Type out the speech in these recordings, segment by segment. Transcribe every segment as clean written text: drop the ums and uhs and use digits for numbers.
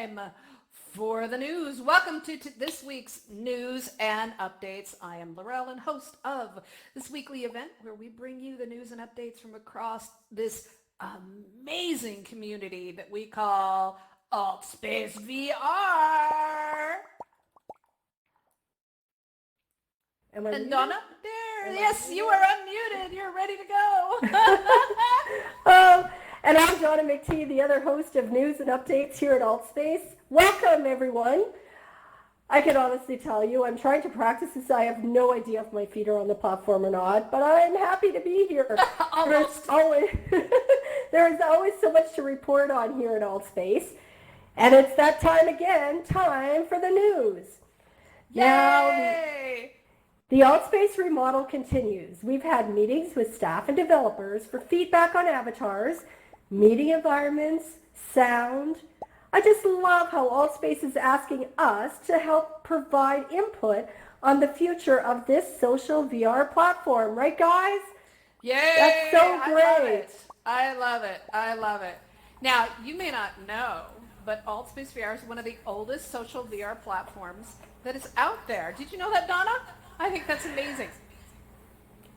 time for the news. Welcome to this week's news and updates. I am Laurel and host of this weekly event where we bring you the news and updates from across this amazing community that we call AltSpace VR. And Donna, there, yes, you are unmuted. You're ready to go. And I'm Donna McTee, the other host of news and updates here at AltSpace. Welcome, everyone. I can honestly tell you, I'm trying to practice this. I have no idea if my feet are on the platform or not, but I'm happy to be here. Almost. There is always so much to report on here at AltSpace. And it's that time again, time for the news. Yay! The AltSpace remodel continues. We've had meetings with staff and developers for feedback on avatars, meeting environments, sound. I just love how AltSpace is asking us to help provide input on the future of this social VR platform. Right, guys? Yay! That's so great. I love it. Now, you may not know, but AltSpace VR is one of the oldest social VR platforms that is out there. Did you know that, Donna? I think that's amazing.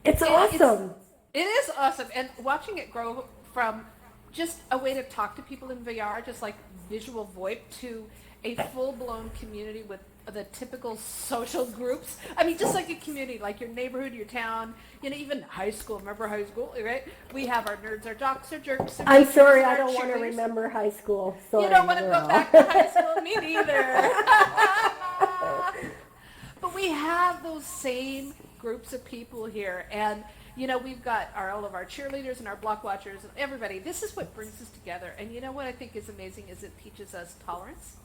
It's awesome. It is awesome. And watching it grow from just a way to talk to people in VR, just like visual VoIP, to a full-blown community with the typical social groups. I mean, just like a community, like your neighborhood, your town, even high school. Remember high school, right? We have our nerds, our jocks, our jerks. I'm sorry, I don't want to remember high school. Sorry, you don't want to go back to high school? Me neither. But we have those same groups of people here, and we've got all of our cheerleaders and our block watchers and everybody. This is what brings us together. And you know what I think is amazing is it teaches us tolerance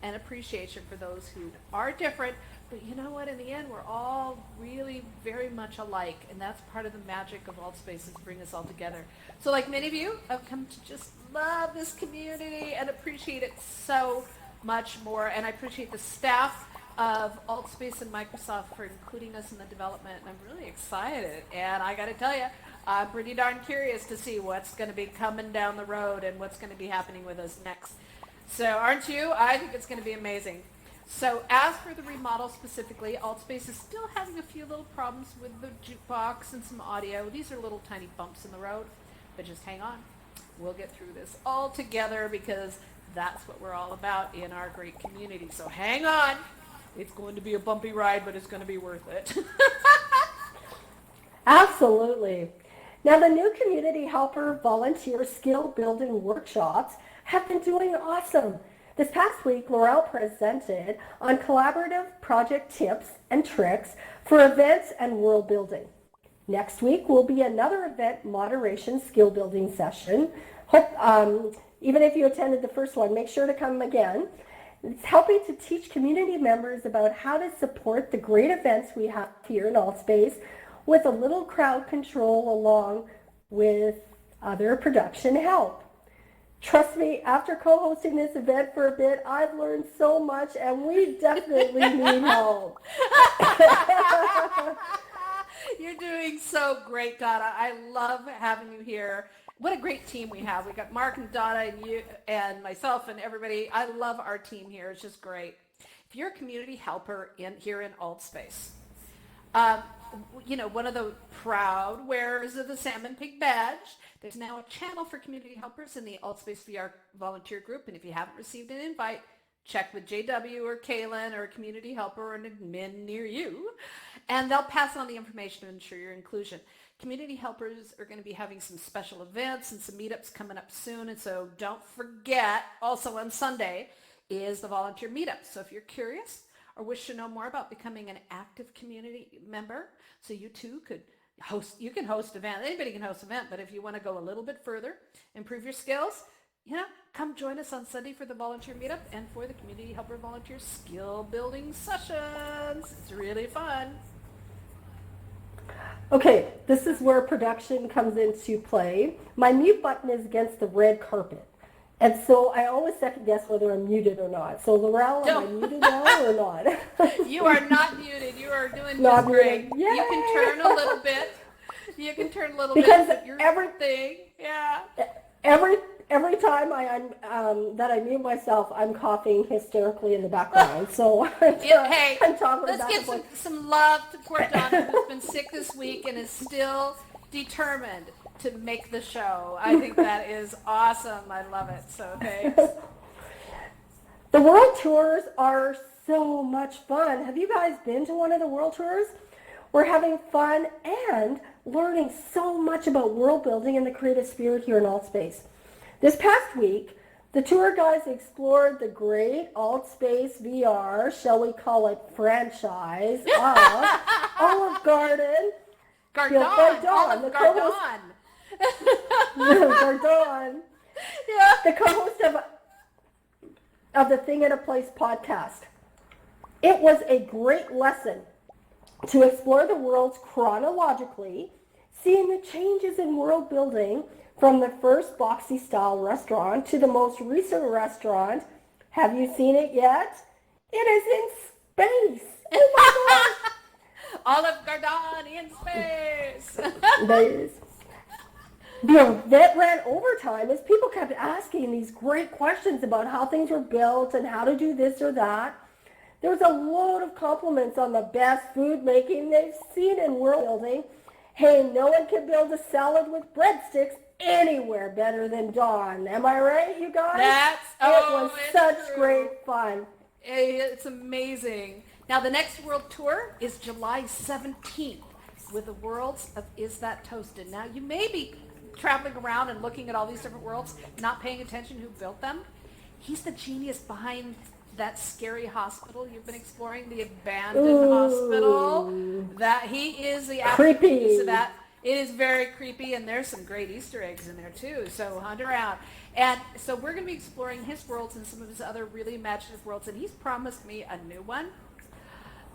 and appreciation for those who are different. But you know what? In the end, we're all really very much alike, and that's part of the magic of AltSpace, is bring us all together. So like many of you, I've come to just love this community and appreciate it so much more. And I appreciate the staff of AltSpace and Microsoft for including us in the development, and I'm really excited. And I got to tell you, I'm pretty darn curious to see what's going to be coming down the road and what's going to be happening with us next. So aren't you? I think it's going to be amazing. So as for the remodel specifically, AltSpace is still having a few little problems with the jukebox and some audio. These are little tiny bumps in the road, but just hang on. We'll get through this all together, because that's what we're all about in our great community. So hang on. It's going to be a bumpy ride, but it's going to be worth it. Absolutely. Now, the new community helper volunteer skill building workshops have been doing awesome. This past week, Laurel presented on collaborative project tips and tricks for events and world building. Next week will be another event moderation skill building session. Even if you attended the first one, make sure to come again. It's helping to teach community members about how to support the great events we have here in AltSpace with a little crowd control along with other production help. Trust me, after co-hosting this event for a bit, I've learned so much, and we definitely need help. You're doing so great, Donna. I love having you here. What a great team we have. We got Mark and Donna and you and myself and everybody. I love our team here. It's just great. If you're a community helper here in AltSpace, one of the proud wearers of the Salmon Pig badge, there's now a channel for community helpers in the AltSpace VR volunteer group. And if you haven't received an invite, check with JW or Kaylin or a community helper or an admin near you, and they'll pass on the information to ensure your inclusion. Community helpers are going to be having some special events and some meetups coming up soon. And so don't forget, also on Sunday is the volunteer meetup. So if you're curious or wish to know more about becoming an active community member, so you too could you can host events. Anybody can host an event, but if you want to go a little bit further, improve your skills, come join us on Sunday for the volunteer meetup and for the community helper volunteer skill building sessions. It's really fun. Okay, this is where production comes into play. My mute button is against the red carpet. And so I always second guess whether I'm muted or not. So Laurel, am I muted now or not? You are not muted. You are doing not just great. Yay! You can turn a little bit. You can turn a little because bit. Your thing. Yeah. every time that I mute myself, I'm coughing hysterically in the background. So Hey, I'm talking let's back give and forth. some love to poor Donna, who's been sick this week and is still determined to make the show. I think that is awesome. I love it. So thanks. The world tours are so much fun. Have you guys been to one of the world tours? We're having fun and learning so much about world building and the creative spirit here in AltSpace. This past week, the tour guides explored the great AltSpace VR, shall we call it franchise, of Olive Garden. Gardon, Olive Gardon. Gardon, Yeah. the co-host of the Thing in a Place podcast. It was a great lesson to explore the worlds chronologically, seeing the changes in world building from the first boxy style restaurant to the most recent restaurant. Have you seen it yet? It is in space. Oh my gosh. Olive Garden in space. The event ran overtime as people kept asking these great questions about how things were built and how to do this or that. There was a load of compliments on the best food making they've seen in world building. Hey, no one can build a salad with breadsticks anywhere better than Dawn. Am I right, you guys? It was such great fun. It's amazing. Now, the next world tour is July 17th with the worlds of Is That Toasted? Now, you may be traveling around and looking at all these different worlds, not paying attention who built them. He's the genius behind that scary hospital you've been exploring, the abandoned hospital. That he is the Creepy. genius of that. It is very creepy, and there's some great Easter eggs in there too. So hunt around. And so we're going to be exploring his worlds and some of his other really imaginative worlds. And he's promised me a new one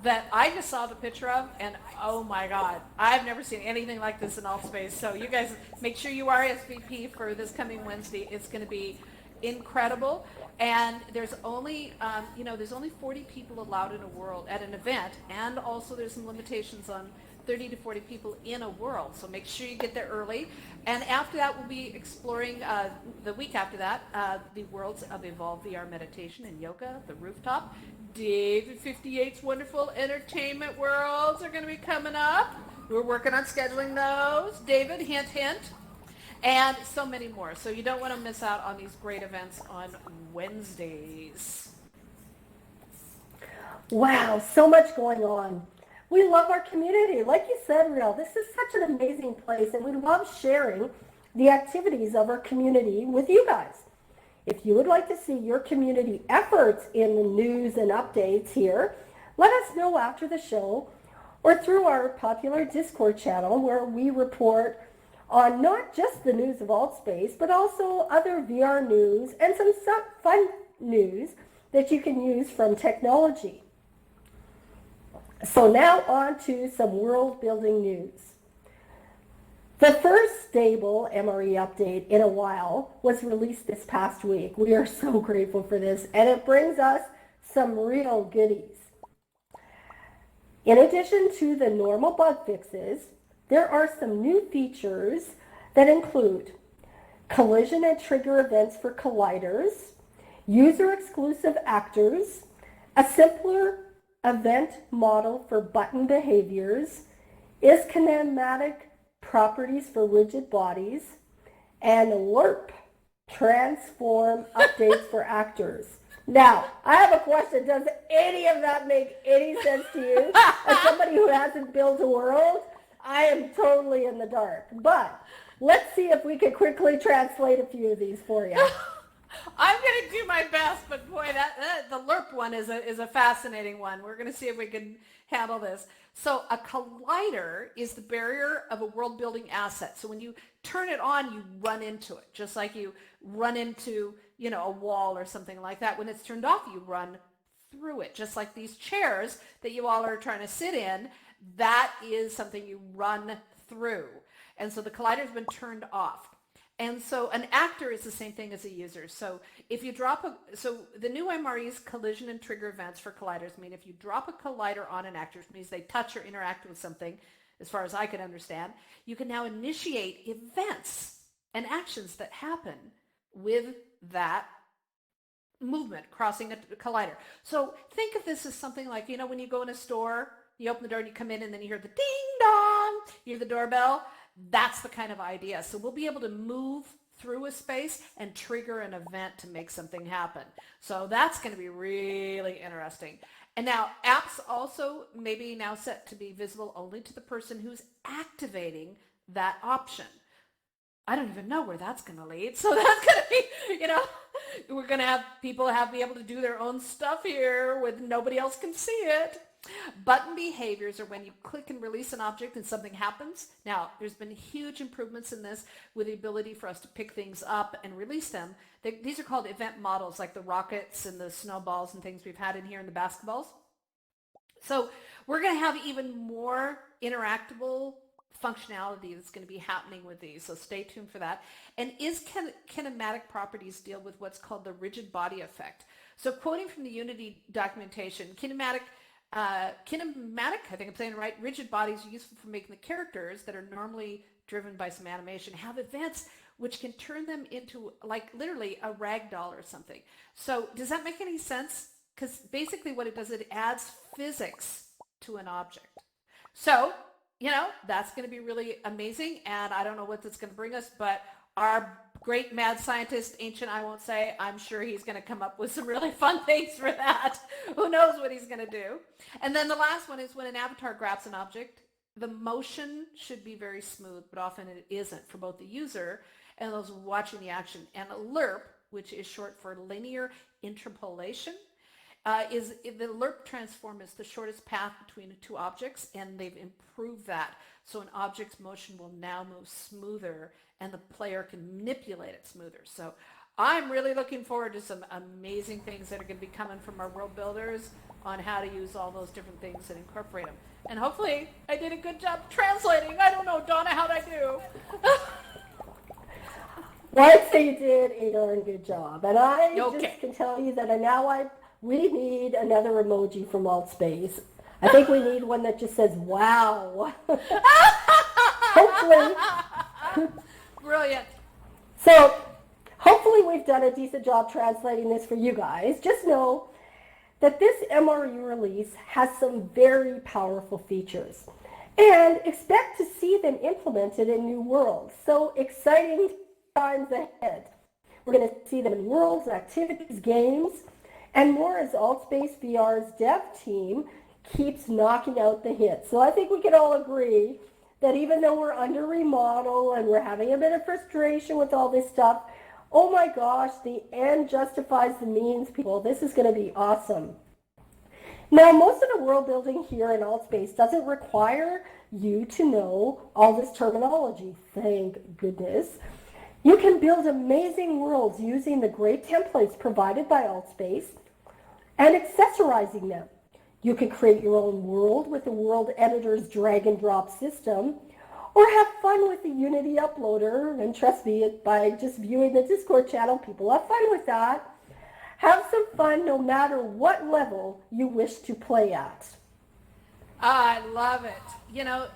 that I just saw the picture of, and oh my God, I've never seen anything like this in AltSpace. So you guys make sure you RSVP for this coming Wednesday. It's going to be incredible. And there's only, there's only 40 people allowed in a world at an event, and also there's some limitations on 30 to 40 people in a world. So make sure you get there early. And after that, we'll be exploring, the week after that, the worlds of Evolve VR Meditation and Yoga, the rooftop. David 58's wonderful entertainment worlds are going to be coming up. We're working on scheduling those. David, hint, hint. And so many more. So you don't want to miss out on these great events on Wednesdays. Wow, so much going on. We love our community. Like you said, Riel, this is such an amazing place, and we love sharing the activities of our community with you guys. If you would like to see your community efforts in the news and updates here, let us know after the show or through our popular Discord channel where we report on not just the news of AltSpace, but also other VR news and some fun news that you can use from technology. So now on to some world building news. The first stable MRE update in a while was released this past week. We are so grateful for this, and it brings us some real goodies. In addition to the normal bug fixes, there are some new features that include collision and trigger events for colliders, user-exclusive actors, a simpler event model for button behaviors, is kinematic properties for rigid bodies, and LERP, transform updates for actors. Now, I have a question. Does any of that make any sense to you? As somebody who hasn't built a world, I am totally in the dark. But let's see if we can quickly translate a few of these for you. I'm going to do my best, but boy, the LERP one is a fascinating one. We're going to see if we can handle this. So a collider is the barrier of a world-building asset. So when you turn it on, you run into it, just like you run into, a wall or something like that. When it's turned off, you run through it, just like these chairs that you all are trying to sit in. That is something you run through. And so the collider's been turned off. And so an actor is the same thing as a user. So if you so the new MRE's collision and trigger events for colliders mean if you drop a collider on an actor, it means they touch or interact with something, as far as I can understand, you can now initiate events and actions that happen with that movement, crossing a collider. So think of this as something like, when you go in a store, you open the door and you come in and then you hear the ding dong, you hear the doorbell. That's the kind of idea. So we'll be able to move through a space and trigger an event to make something happen. So that's going to be really interesting. And now apps also maybe now set to be visible only to the person who's activating that option. I don't even know where that's going to lead. So that's going to be, we're going to have people be able to do their own stuff here with nobody else can see it. Button behaviors are when you click and release an object and something happens. Now, there's been huge improvements in this with the ability for us to pick things up and release them. These are called event models, like the rockets and the snowballs and things we've had in here in the basketballs. So we're going to have even more interactable functionality that's going to be happening with these, so stay tuned for that. And is kinematic properties deal with what's called the rigid body effect. So quoting from the Unity documentation, kinematic, I think I'm saying it right, rigid bodies are useful for making the characters that are normally driven by some animation have events which can turn them into like literally a rag doll or something. So does that make any sense? Because basically what it does, it adds physics to an object. So that's going to be really amazing, and I don't know what that's going to bring us, but our great mad scientist, Ancient I won't say, I'm sure he's going to come up with some really fun things for that. Who knows what he's going to do? And then the last one is when an avatar grabs an object, the motion should be very smooth, but often it isn't for both the user and those watching the action. And a LERP, which is short for linear interpolation, is the LERP transform is the shortest path between the two objects, and they've improved that. So an object's motion will now move smoother, and the player can manipulate it smoother. So I'm really looking forward to some amazing things that are going to be coming from our world builders on how to use all those different things and incorporate them. And hopefully I did a good job translating. I don't know, Donna, how'd I do? Well, I'd say you did a darn good job. And I just can tell you that we need another emoji from AltSpace. I think we need one that just says, wow. Hopefully. Brilliant. So hopefully we've done a decent job translating this for you guys. Just know that this MRE release has some very powerful features. And expect to see them implemented in new worlds. So exciting times ahead. We're going to see them in worlds, activities, games, and more as AltSpace VR's dev team keeps knocking out the hits. So I think we can all agree that even though we're under remodel and we're having a bit of frustration with all this stuff, oh my gosh, the end justifies the means, people. This is going to be awesome. Now, most of the world building here in AltSpace doesn't require you to know all this terminology, thank goodness. You can build amazing worlds using the great templates provided by AltSpace and accessorizing them. You can create your own world with the World Editor's drag and drop system, or have fun with the Unity uploader, and trust me, by just viewing the Discord channel, people have fun with that. Have some fun no matter what level you wish to play at. I love it.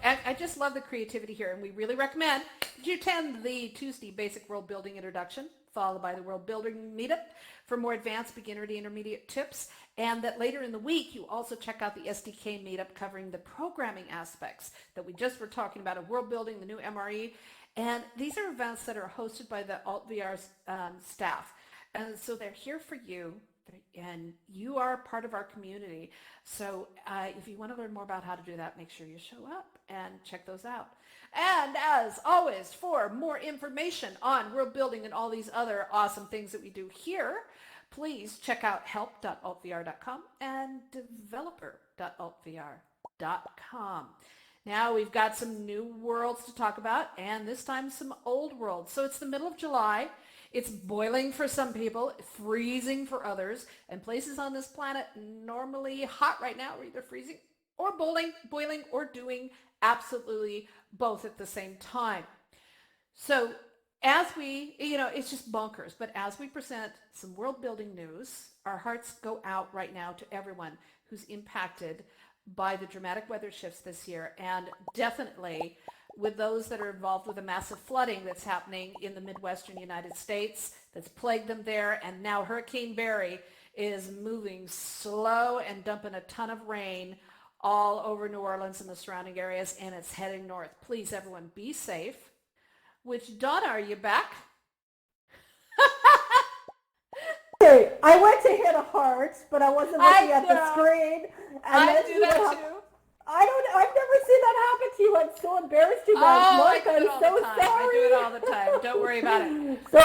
I just love the creativity here, and we really recommend that you attend the Tuesday Basic World Building Introduction, followed by the World Building Meetup for more advanced beginner to intermediate tips, and that later in the week you also check out the SDK Meetup covering the programming aspects that we just were talking about of world building, the new MRE, and these are events that are hosted by the AltVR staff, and so they're here for you. And you are part of our community. So if you want to learn more about how to do that, make sure you show up and check those out. And as always, for more information on world building and all these other awesome things that we do here, please check out help.altvr.com and developer.altvr.com. Now we've got some new worlds to talk about, and this time some old worlds. So it's the middle of July. It's boiling for some people, freezing for others, and places on this planet normally hot right now are either freezing or boiling or doing absolutely both at the same time. So as we, it's just bonkers, but as we present some world building news, our hearts go out right now to everyone who's impacted by the dramatic weather shifts this year, and definitely with those that are involved with the massive flooding that's happening in the Midwestern United States that's plagued them there. And now Hurricane Barry is moving slow and dumping a ton of rain all over New Orleans and the surrounding areas, and it's heading north. Please, everyone, be safe. Which, Donna, are you back? Okay, I went to hit a heart, but I wasn't looking at the screen. And I do that too. I've never seen that happen to you. I'm so embarrassed, you guys. Look, I'm so sorry. I do it all the time. Don't worry about it. So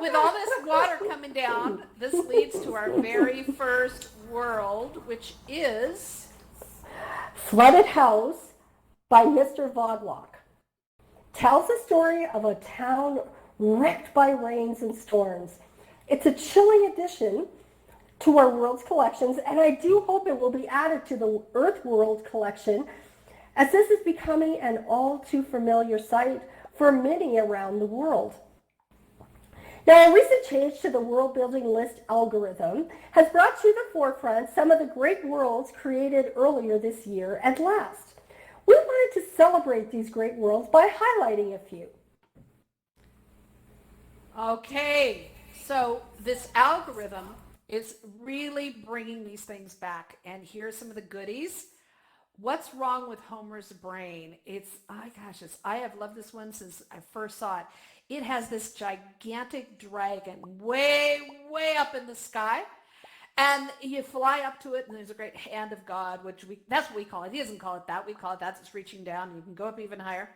with all this water coming down, this leads to our very first world, which is Flooded House by Mr. Vodlock. Tells the story of a town wrecked by rains and storms. It's a chilling addition to our Worlds collections, and I do hope it will be added to the Earth World collection, as this is becoming an all too familiar sight for many around the world. Now, a recent change to the world building list algorithm has brought to the forefront some of the great worlds created earlier this year and last. We wanted to celebrate these great worlds by highlighting a few. Okay, so this algorithm is really bringing these things back. And here's some of the goodies. What's wrong with Homer's brain? I have loved this one since I first saw it. It has this gigantic dragon way, way up in the sky. And you fly up to it, and there's a great hand of God, that's what we call it. He doesn't call it that. We call it that. It's reaching down. You can go up even higher.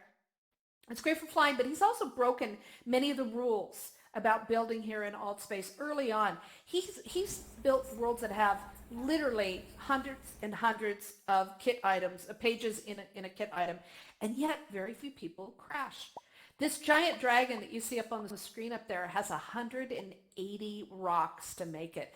It's great for flying, but he's also broken many of the rules about building here in AltSpace early on. He's built worlds that have literally hundreds and hundreds of kit items, pages in a kit item, and yet very few people crash. This giant dragon that you see up on the screen up there has 180 rocks to make it.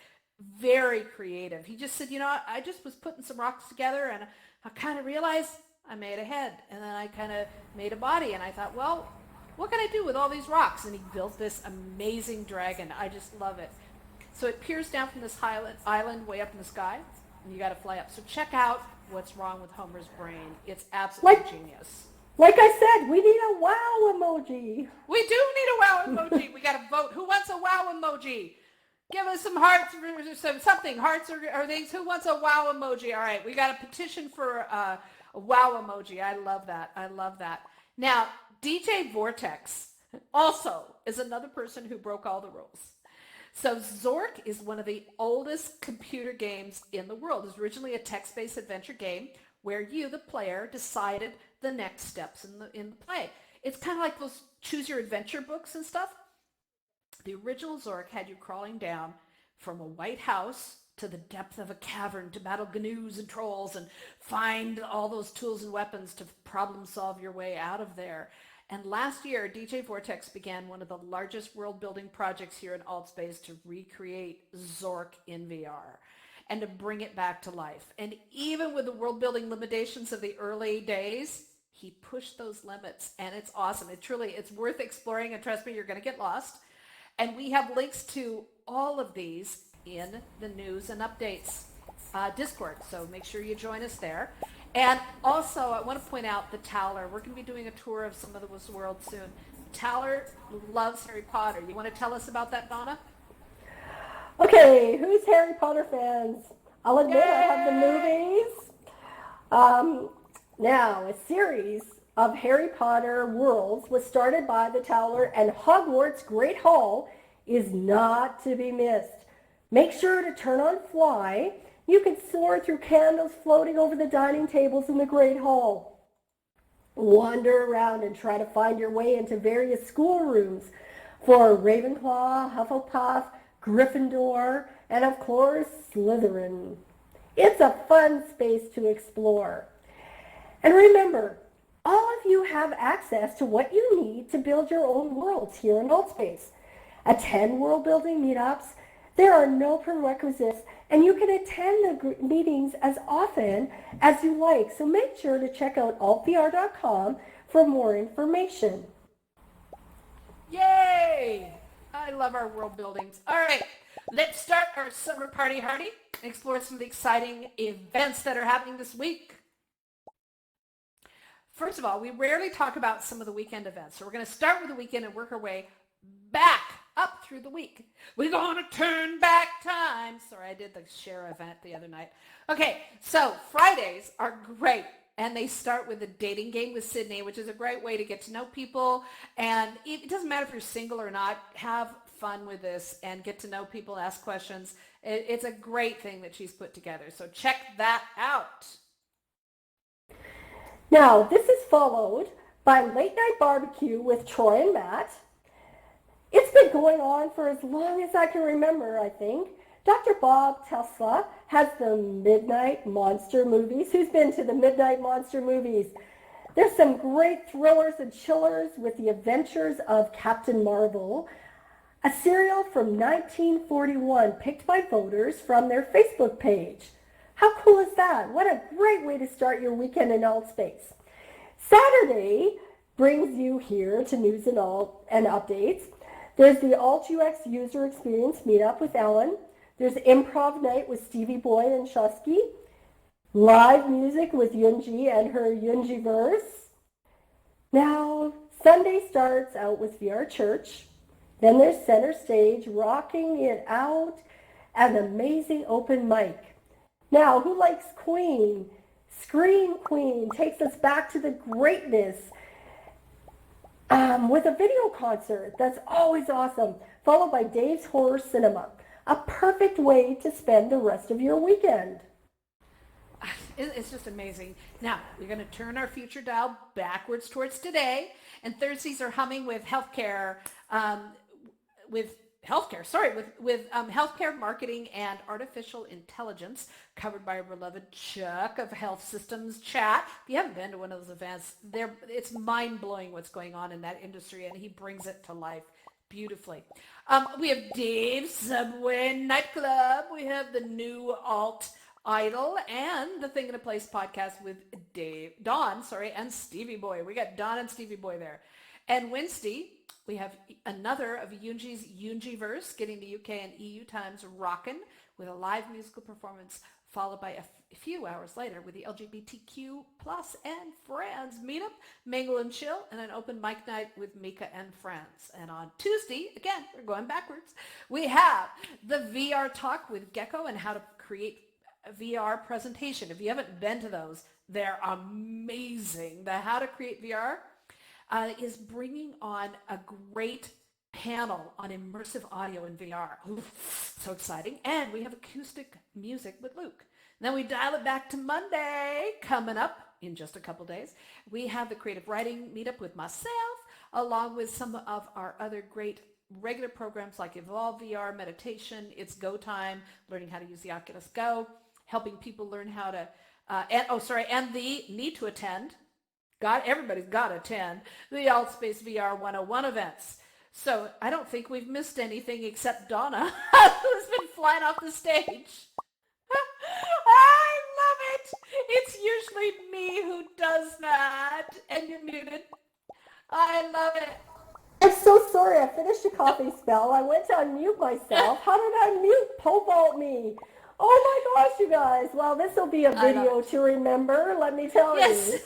Very creative. He just said, I just was putting some rocks together, and I kind of realized I made a head, and then I kind of made a body, and I thought, well, what can I do with all these rocks? And he built this amazing dragon. I just love it. So it peers down from this island way up in the sky, and you got to fly up. So check out what's wrong with Homer's brain. It's absolutely genius. Like I said, we need a wow emoji. We do need a wow emoji. We got to vote. Who wants a wow emoji? Give us some hearts or something. Hearts or things. Who wants a wow emoji? All right. We got a petition for a wow emoji. I love that. I love that. Now, DJ Vortex also is another person who broke all the rules. So Zork is one of the oldest computer games in the world. It was originally a text-based adventure game where you, the player, decided the next steps in the play. It's kind of like those choose your adventure books and stuff. The original Zork had you crawling down from a white house to the depth of a cavern to battle gnu's and trolls and find all those tools and weapons to problem solve your way out of there. And last year, DJ Vortex began one of the largest world building projects here in AltSpace to recreate Zork in VR and to bring it back to life. And even with the world building limitations of the early days, he pushed those limits, and it's awesome. It's worth exploring, and trust me, you're going to get lost. And we have links to all of these in the news and updates Discord, so make sure you join us there. And also, I want to point out the Towler. We're going to be doing a tour of some of those worlds soon. Towler loves Harry Potter. You want to tell us about that, Donna? Okay, who's Harry Potter fans? I'll admit I have the movies. Now, a series of Harry Potter worlds was started by the Towler, and Hogwarts Great Hall is not to be missed. Make sure to turn on Fly. You can soar through candles floating over the dining tables in the Great Hall. Wander around and try to find your way into various schoolrooms for Ravenclaw, Hufflepuff, Gryffindor, and of course, Slytherin. It's a fun space to explore. And remember, all of you have access to what you need to build your own worlds here in AltSpace. Attend world building meetups. There are no prerequisites, and you can attend the meetings as often as you like. So make sure to check out altvr.com for more information. Yay! I love our world buildings. All right, let's start our summer party hardy and explore some of the exciting events that are happening this week. first of all, we rarely talk about some of the weekend events. So we're going to start with the weekend and work our way back up through the week. We're going to turn back time. Sorry, I did the share event the other night. Okay, so Fridays are great. And they start with a dating game with Sydney, which is a great way to get to know people. And it doesn't matter if you're single or not. Have fun with this and get to know people, ask questions. It's a great thing that she's put together. So check that out. Now, this is followed by Late Night Barbecue with Troy and Matt. It's been going on for as long as I can remember, I think. Dr. Bob Tesla has the Midnight Monster movies. Who's been to the Midnight Monster movies? There's some great thrillers and chillers with the adventures of Captain Marvel, a serial from 1941 picked by voters from their Facebook page. How cool is that? What a great way to start your weekend in Altspace. Saturday brings you here to news and updates. There's the AltUX user experience meetup with Ellen. There's improv night with Stevie Boy and Shusky. Live music with Yunji and her Yunjiverse. Now, Sunday starts out with VR Church. Then there's Center Stage, rocking it out, an amazing open mic. Now, who likes Queen? Scream Queen takes us back to the greatness with a video concert. That's always awesome, followed by Dave's Horror Cinema. A perfect way to spend the rest of your weekend. It's just amazing. Now, we're going to turn our future dial backwards towards today, and Thursdays are humming with healthcare, with healthcare marketing and artificial intelligence, covered by our beloved Chuck of Health Systems Chat. If you haven't been to one of those events, it's mind-blowing what's going on in that industry, and he brings it to life beautifully. We have Dave's Subway Nightclub. We have the new Alt Idol and the Thing in a Place podcast with Don, and Stevie Boy. We got Don and Stevie Boy there. And Wednesday, we have another of Yunji's Yunjiverse, getting the UK and EU times rocking with a live musical performance, followed by a few hours later with the LGBTQ plus and friends meetup, mingle and chill, and an open mic night with Mika and friends. And on Tuesday, again, we're going backwards, we have the VR talk with Gecko and how to create a VR presentation. If you haven't been to those, they're amazing. The How to Create VR is bringing on a great panel on immersive audio in VR. Ooh, so exciting. And we have acoustic music with Luke. Then we dial it back to Monday, coming up in just a couple days. We have the creative writing meetup with myself, along with some of our other great regular programs like Evolve VR, meditation, It's Go Time, learning how to use the Oculus Go, helping people learn how to, and the need to attend. Everybody's got to attend the Altspace VR 101 events. So I don't think we've missed anything except Donna, who's been flying off the stage. I love it. It's usually me who does that. And you're muted. I love it. I'm so sorry. I finished a coffee spell. I went to unmute myself. How did I mute? Pole vault me. Oh my gosh, you guys. Well, this will be a video to remember, let me tell you.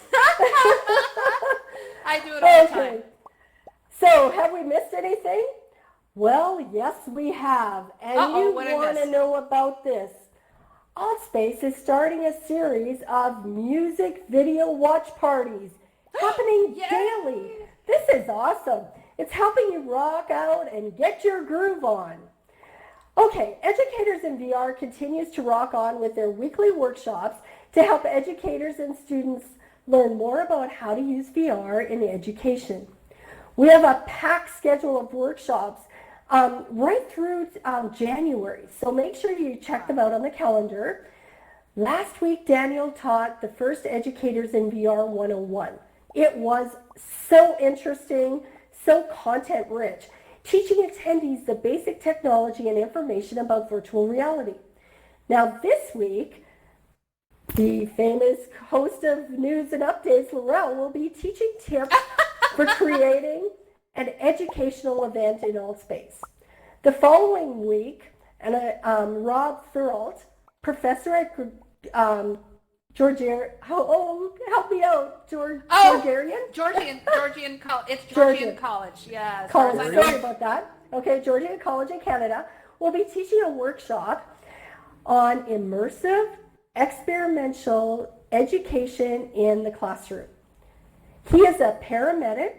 I do it all the time. So, have we missed anything? Well, yes, we have. And you want to know about this. Altspace is starting a series of music video watch parties happening daily. This is awesome. It's helping you rock out and get your groove on. Okay, Educators in VR continues to rock on with their weekly workshops to help educators and students learn more about how to use VR in education. We have a packed schedule of workshops right through January, so make sure you check them out on the calendar. Last week, Daniel taught the first Educators in VR 101. It was so interesting, so content-rich, teaching attendees the basic technology and information about virtual reality. Now this week, the famous host of News and Updates, Laurel, will be teaching tips for creating an educational event in Altspace. The following week, Rob Thuralt, professor at help me out, Oh, Georgian? Georgian College. It's Georgian Georgian College. Yeah, as far as I College, know. sorry about that. Okay, Georgian College in Canada will be teaching a workshop on immersive experiential education in the classroom. He is a paramedic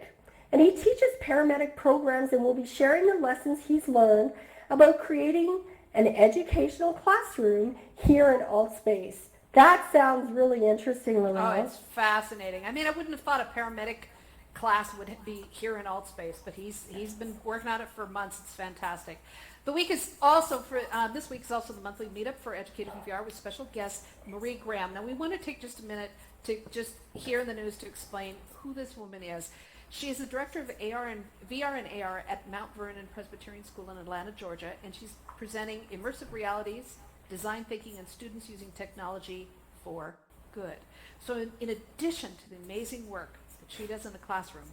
and he teaches paramedic programs and will be sharing the lessons he's learned about creating an educational classroom here in AltSpace. That sounds really interesting, Oh, Laurel. it's fascinating. I mean, I wouldn't have thought a paramedic class would be here in AltSpace, but he's been working on it for months. It's fantastic. The week is also for this week is also the monthly meetup for Educated in VR with special guest Marie Graham. Now we want to take just a minute to just hear in the news to explain who this woman is. She is the director of AR and VR and AR at Mount Vernon Presbyterian School in Atlanta, Georgia, and she's presenting immersive realities, design thinking, and students using technology for good. So in addition to the amazing work that she does in the classroom,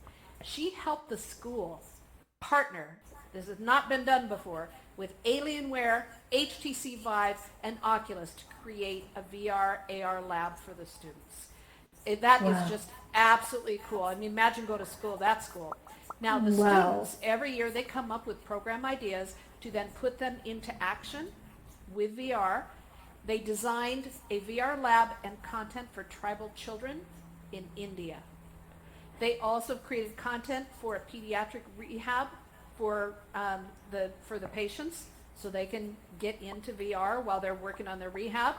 she helped the school partner, this has not been done before, with Alienware, HTC Vive, and Oculus to create a VR AR lab for the students. That Wow. is just absolutely cool. I mean, imagine go to school, that school. Now the Wow. students, every year they come up with program ideas to then put them into action with VR. They designed a VR lab and content for tribal children in India. They also created content for a pediatric rehab for the patients, so they can get into VR while they're working on their rehab.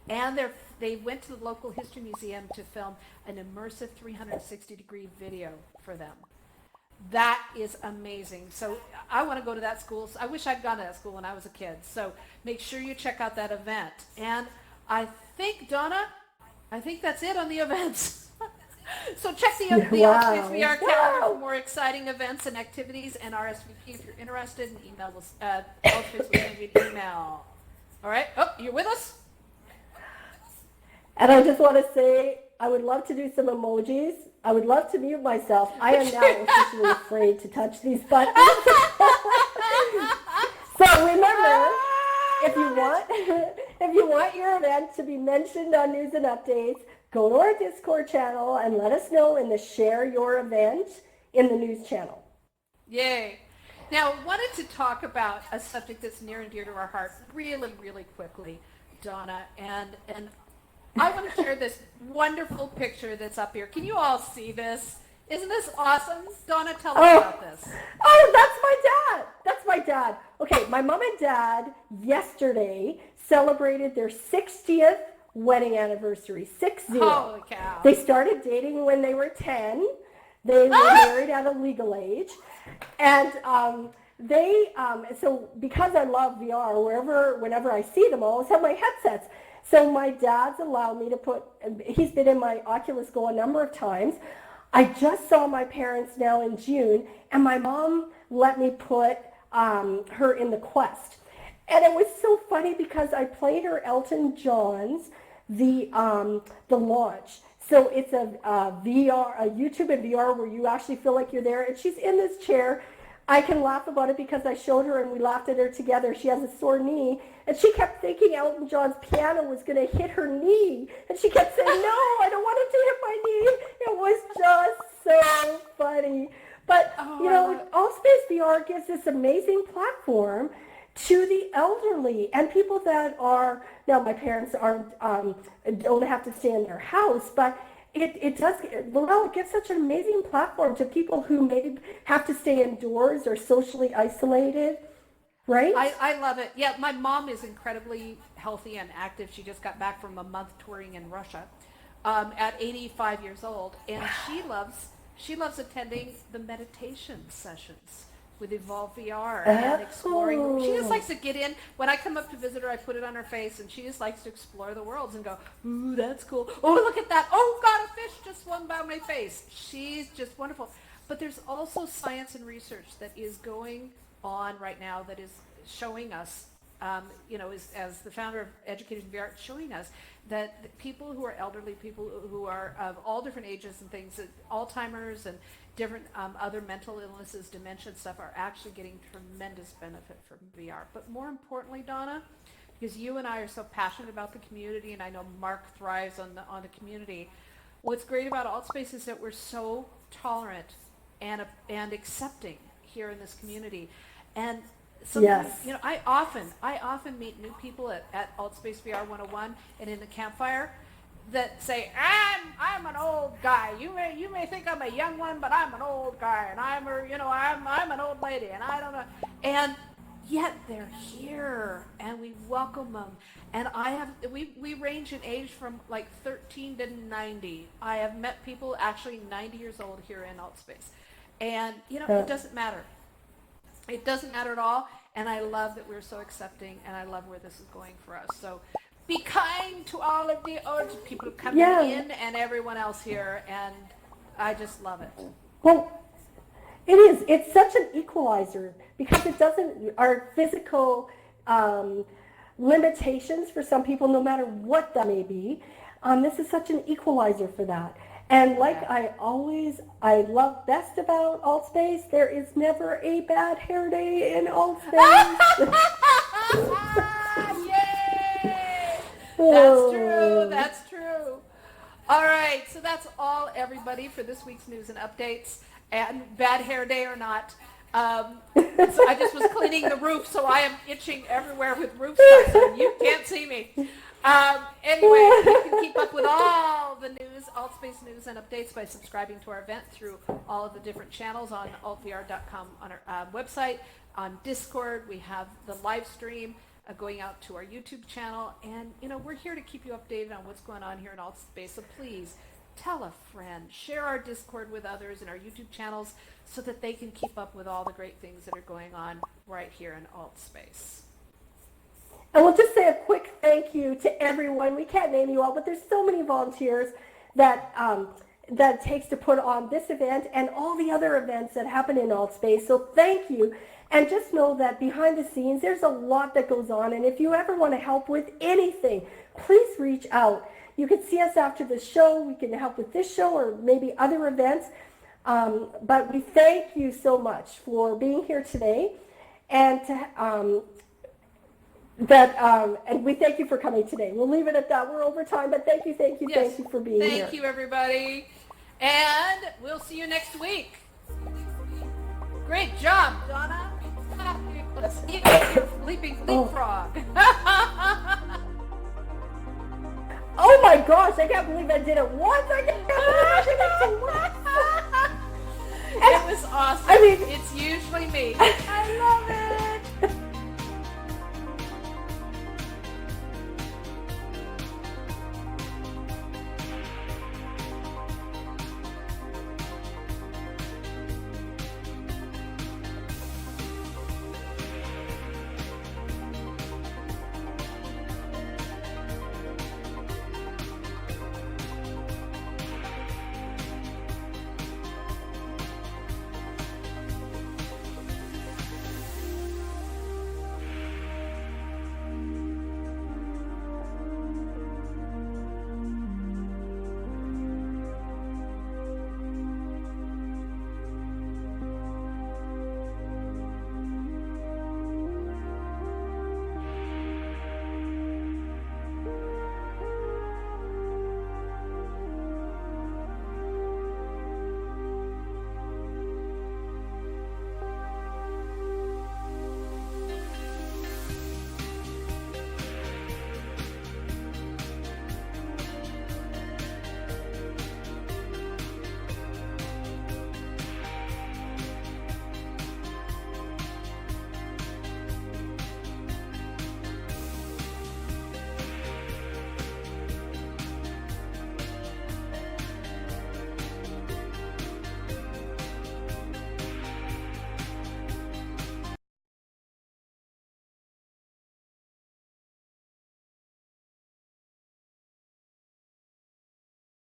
And they went to the local history museum to film an immersive 360-degree video for them. That is amazing. So I want to go to that school. I wish I'd gone to that school when I was a kid. So make sure you check out that event. And I think, Donna, I think that's it on the events. So check the Wow. AltSpace VR calendar Wow. for more exciting events and activities and RSVP if you're interested, and email us AltSpace will send you an email. All right. Oh, you're with us? And I just want to say, I would love to do some emojis. I would love to mute myself. I am now officially afraid to touch these buttons. So remember, if you want your event to be mentioned on news and updates, go to our Discord channel and let us know in the share your event in the news channel. Yay. Now, I wanted to talk about a subject that's near and dear to our heart really, really quickly, Donna. And I want to share this wonderful picture that's up here. Can you all see this? Isn't this awesome? Donna, tell us about this. Oh, that's my dad. That's my dad. Okay, my mom and dad yesterday celebrated their 60th wedding anniversary. 60. Holy cow. They started dating when they were 10. They were married at a legal age. And so because I love VR, whenever I see them, I always have my headsets. So my dad's allowed me to he's been in my Oculus Go a number of times. I just saw my parents now in June, and my mom let me put her in the Quest. And it was so funny because I played her Elton John's The Launch. So it's a YouTube and VR where you actually feel like you're there, and she's in this chair. I can laugh about it because I showed her and we laughed at her together. She has a sore knee, and she kept thinking Elton John's piano was going to hit her knee. And she kept saying, no, I don't want it to hit my knee. It was just so funny. But, AllSpace VR gives this amazing platform to the elderly and people that are, now my parents don't have to stay in their house, but it gives such an amazing platform to people who may have to stay indoors or socially isolated, right? I love it. Yeah, my mom is incredibly healthy and active. She just got back from a month touring in Russia at 85 years old, and she loves attending the meditation sessions with Evolve VR and exploring. She just likes to get in. When I come up to visit her, I put it on her face, and she just likes to explore the worlds and go, ooh, that's cool. Oh, look at that. Oh, God, a fish just swung by my face. She's just wonderful. But there's also science and research that is going on right now that is showing us, as the founder of Educated in VR, showing us that people who are elderly, people who are of all different ages and things, Alzheimer's and different other mental illnesses, dementia stuff, are actually getting tremendous benefit from VR. But more importantly, Donna, because you and I are so passionate about the community, and I know Mark thrives on the community. What's great about AltSpace is that we're so tolerant and accepting here in this community. And sometimes, Yes. you know, I often meet new people at AltSpace VR 101 and in the campfire that say, I'm an old guy. You may think I'm a young one, but I'm an old guy, and I'm an old lady, and I don't know. And yet they're here, and we welcome them. And we range in age from like 13 to 90. I have met people actually 90 years old here in AltSpace, and you know, it doesn't matter. It doesn't matter at all. And I love that we're so accepting, and I love where this is going for us. So be kind to all of the old people coming in and everyone else here, and I just love it. Well, it is. It's such an equalizer because it doesn't, our physical limitations for some people, no matter what that may be, this is such an equalizer for that. And like I love best about AltSpace, there is never a bad hair day in AltSpace. Yay! That's true. That's true. All right. So that's all, everybody, for this week's news and updates. And bad hair day or not, so I just was cleaning the roof, so I am itching everywhere with roof stuff, so you can't see me. Anyway, you can keep up with all the news, AltSpace news and updates by subscribing to our event through all of the different channels on altvr.com on our website. On Discord, we have the live stream going out to our YouTube channel. And, you know, we're here to keep you updated on what's going on here in AltSpace. So please tell a friend, share our Discord with others and our YouTube channels so that they can keep up with all the great things that are going on right here in AltSpace. And we'll just say a quick thank you to everyone. We can't name you all, but there's so many volunteers that that it takes to put on this event and all the other events that happen in AltSpace. So thank you. And just know that behind the scenes, there's a lot that goes on. And if you ever want to help with anything, please reach out. You can see us after the show. We can help with this show or maybe other events. But we thank you so much for being here today. And and we thank you for coming today. We'll leave it at that. We're over time, but thank you for being here. Thank you, everybody. And we'll see you next week. Great job, Donna. Let's eat your leaping leapfrog. Oh my gosh, I can't believe I did it once. I can't believe I did it once. It was awesome. I mean, it's usually me. I love it.